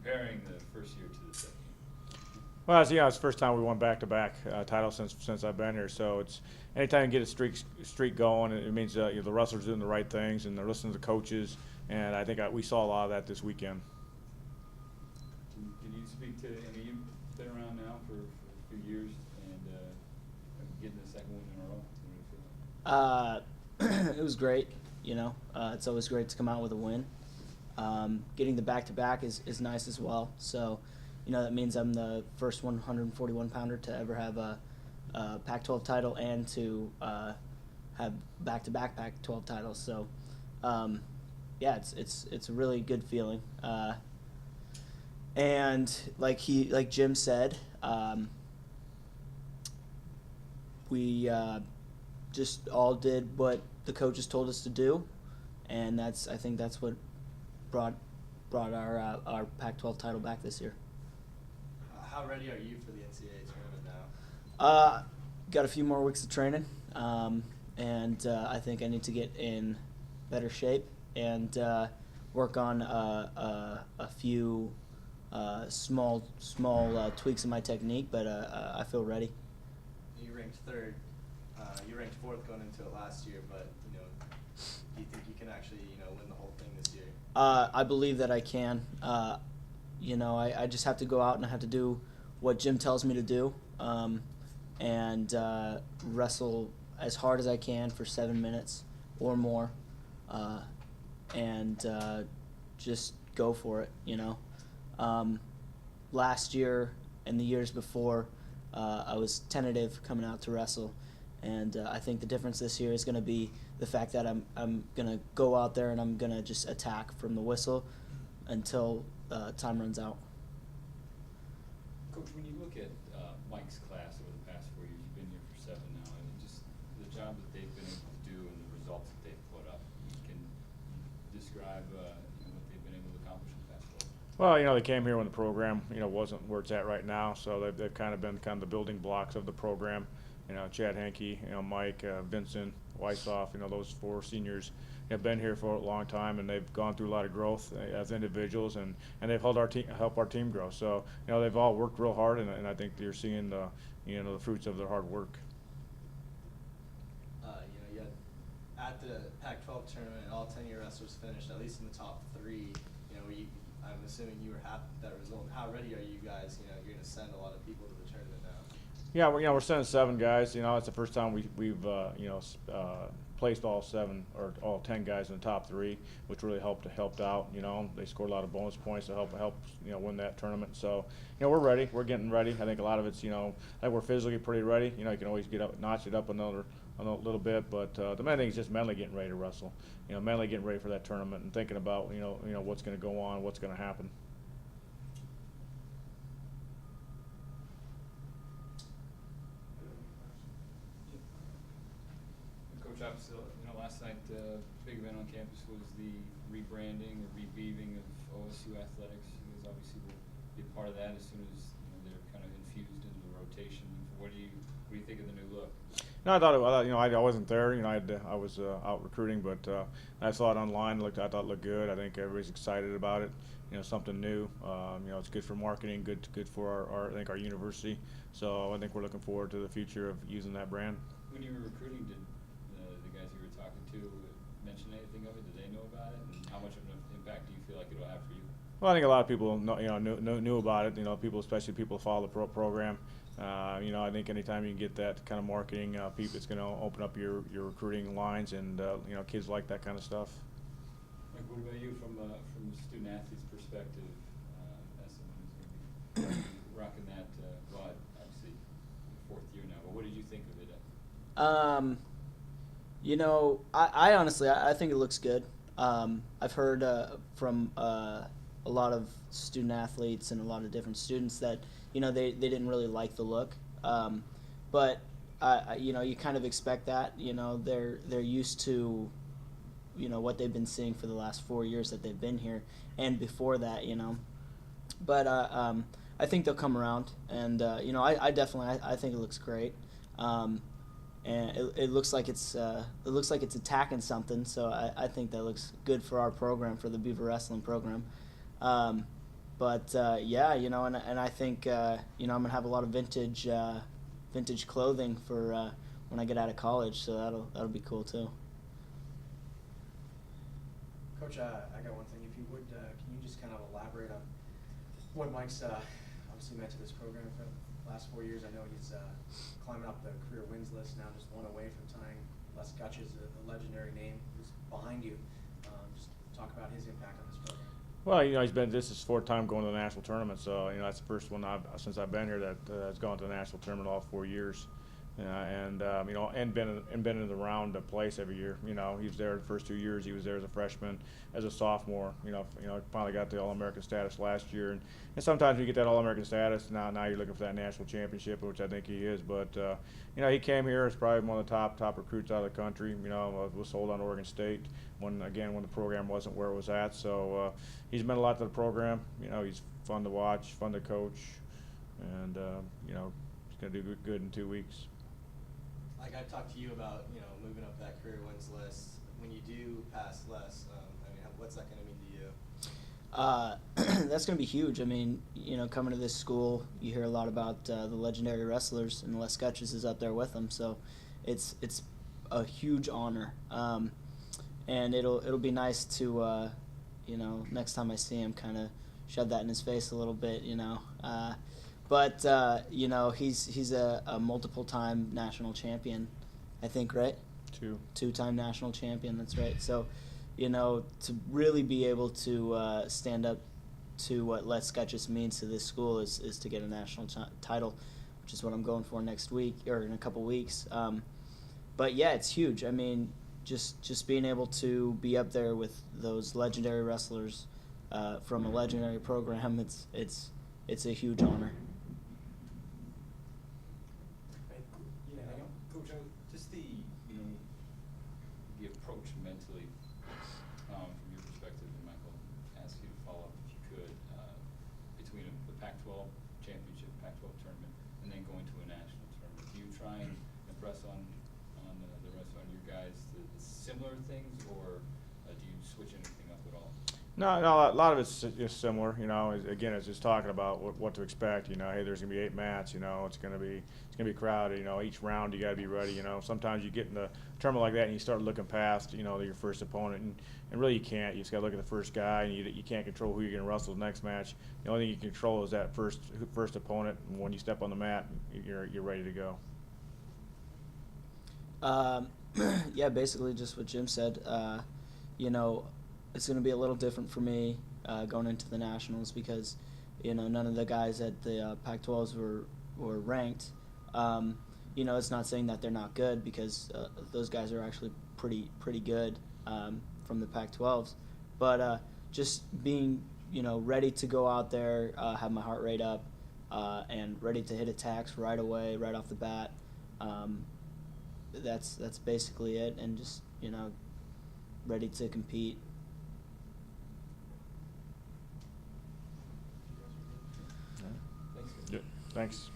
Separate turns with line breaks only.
comparing the first year to the second year?
Well, it's the first time we won back-to-back titles since I've been here. So it's anytime you get a streak going, it means the wrestlers doing the right things and they're listening to the coaches. And I think we saw a lot of that this weekend.
Can you speak to? I mean, you've been around now for a few years and getting the second win in a row. What do you feel like?
It was great. It's always great to come out with a win. Getting the back-to-back is nice as well. So, that means I'm the first 141-pounder to ever have a Pac-12 title and to have back-to-back Pac-12 titles. So, it's a really good feeling. And like Jim said, we just all did what the coaches told us to do, and I think that's what brought our Pac-12 title back this year.
How ready are you for the NCAA tournament now?
Got a few more weeks of training, and I think I need to get in better shape and work on a few small tweaks in my technique, but I feel ready.
You ranked third. You ranked fourth going into it last year, but do you think you can actually win the whole thing this year?
I believe that I can. I just have to go out and I have to do what Jim tells me to do, and wrestle as hard as I can for 7 minutes or more, and just go for it. Last year and the years before, I was tentative coming out to wrestle, and I think the difference this year is going to be the fact that I'm going to go out there and I'm going to just attack from the whistle until time runs out.
Coach, when you look at Mike's class over the past 4 years, you've been here for 7 now, and just the job that they've been able to do and the results that they've put up, you can describe what they've been able to accomplish in the past 4 years?
Well, they came here when the program, wasn't where it's at right now. So they've kind of been the building blocks of the program. Chad Henke, Mike, Vincent, Weissoff, those 4 seniors have been here for a long time, and they've gone through a lot of growth as individuals, and they've helped our team grow. So they've all worked real hard, and I think you're seeing the fruits of their hard work.
You had at the Pac-12 tournament, all 10 of your wrestlers finished at least in the top 3. I'm assuming you were happy with that result. How ready are you guys? You're going to send a lot of people to the tournament now.
Yeah, we're sending 7 guys. It's the first time we've placed all 7 or all 10 guys in the top 3, which really helped out. They scored a lot of bonus points to help win that tournament. So we're ready. We're getting ready. I think a lot of it's I think we're physically pretty ready. You can always notch it up a little bit, but the main thing is just mentally getting ready to wrestle. Mentally getting ready for that tournament and thinking about what's going to go on, what's going to happen.
Coach, obviously, last night big event on campus was the rebranding or rebeaving of OSU Athletics. You guys obviously will be a part of that as soon as they're kind of infused into the rotation. What do you think of the new look?
No, I thought I wasn't there. I was out recruiting, but I saw it online. I thought it looked good. I think everybody's excited about it. Something new. It's good for marketing. Good for our university. So I think we're looking forward to the future of using that brand.
When you were recruiting, did the guys you were talking to mention anything of it? Did they know about it? And how much of an impact do you feel like it'll have for you?
Well, I think a lot of people knew about it. Especially people who follow the program. I think anytime you can get that kind of marketing, it's going to open up your recruiting lines, and kids like that kind of stuff.
Mike, what about you from the student athlete's perspective, as someone who's going to be rocking that? Obviously, 4th year now. But what did you think of it?
I honestly think it looks good. I've heard from a lot of student athletes and a lot of different students that they didn't really like the look, but you kind of expect that. They're used to what they've been seeing for the last 4 years that they've been here, and before that, but I think they'll come around, and I definitely think it looks great, and it looks like it's attacking something, so I think that looks good for our program, for the Beaver wrestling program. But yeah, and I think I'm gonna have a lot of vintage clothing for when I get out of college, so that'll be cool too.
Coach, I got one thing. If you would, can you just kind of elaborate on what Mike's obviously meant to this program for the last 4 years? I know he's climbing up the career wins list now, just one away from tying Les Gutch's, a legendary name, who's behind you. Just talk about his impact on this program.
Well, this is his fourth time going to the national tournament, so that's the first one since I've been here that has gone to the national tournament all 4 years. And been in the round of place every year. He was there the first 2 years. He was there as a freshman, as a sophomore. Finally got the All-American status last year. And sometimes you get that All-American status. Now you're looking for that national championship, which I think he is. But he came here as probably one of the top recruits out of the country. Was sold on Oregon State when the program wasn't where it was at. So he's meant a lot to the program. He's fun to watch, fun to coach, and he's going to do good in 2 weeks.
Like I've talked to you about, moving up that career wins list. When you do pass Les, what's that going to mean to you?
That's going to be huge. Coming to this school, you hear a lot about the legendary wrestlers, and Les Gutch's is up there with them. So it's a huge honor, and it'll be nice to next time I see him, kind of shove that in his face a little bit, But he's a multiple-time national champion, I think, right? Two-time national champion. That's right. So, to really be able to stand up to what Les Gutch's means to this school is to get a national title, which is what I'm going for next week or in a couple weeks. But yeah, it's huge. Just being able to be up there with those legendary wrestlers from a legendary program, it's a huge honor.
Coach, just the approach mentally from your perspective, and Michael, ask you to follow up if you could between the Pac-12 Championship, Pac-12 tournament, and then going to a national tournament. Do you try and impress on your guys the similar things, or do you switch anything up at all?
No, a lot of it's just similar. Again, it's just talking about what to expect. Hey, there's gonna be 8 mats. It's gonna be crowded. Each round you gotta be ready. Sometimes you get in a tournament like that and you start looking past your first opponent, and really you can't. You just gotta look at the first guy, and you can't control who you're gonna wrestle the next match. The only thing you can control is that first opponent, and when you step on the mat, you're ready to go.
Yeah, basically just what Jim said. It's going to be a little different for me going into the nationals because, none of the guys at the Pac-12s were ranked. It's not saying that they're not good because those guys are actually pretty good from the Pac-12s. But just being, ready to go out there, have my heart rate up, and ready to hit attacks right away, right off the bat. That's basically it, and just ready to compete.
Thanks.